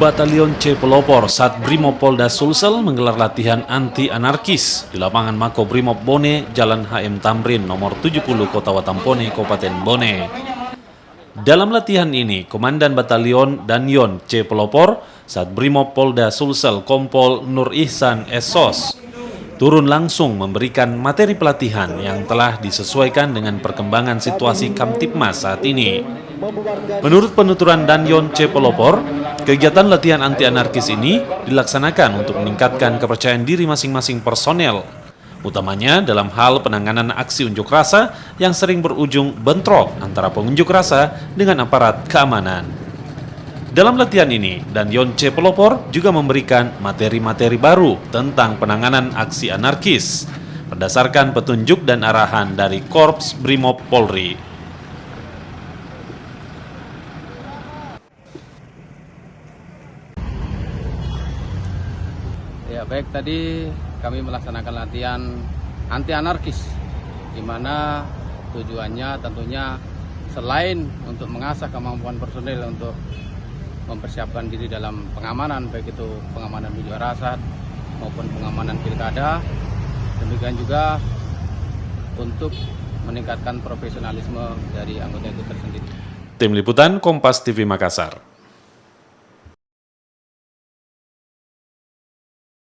Batalion C Pelopor Sat Brimopolda Sulsel menggelar latihan anti-anarkis di lapangan Makobrimob Bone, Jalan HM Tamrin, nomor 70, Kota Watampone, Kabupaten Bone. Dalam latihan ini, Komandan Batalion Danyon C Pelopor Sat Brimopolda Sulsel Kompol Nur Ihsan Esos turun langsung memberikan materi pelatihan yang telah disesuaikan dengan perkembangan situasi Kamtipmas saat ini. Menurut penuturan Danyon C Pelopor, kegiatan latihan anti-anarkis ini dilaksanakan untuk meningkatkan kepercayaan diri masing-masing personel, utamanya dalam hal penanganan aksi unjuk rasa yang sering berujung bentrok antara pengunjuk rasa dengan aparat keamanan. Dalam latihan ini, Danyon C Pelopor juga memberikan materi-materi baru tentang penanganan aksi anarkis, berdasarkan petunjuk dan arahan dari Korps Brimob Polri. Ya baik, tadi kami melaksanakan latihan anti-anarkis, di mana tujuannya tentunya selain untuk mengasah kemampuan personil untuk mempersiapkan diri dalam pengamanan, baik itu pengamanan unjuk rasa maupun pengamanan pilkada, demikian juga untuk meningkatkan profesionalisme dari anggota itu tersendiri. Tim Liputan Kompas TV Makassar.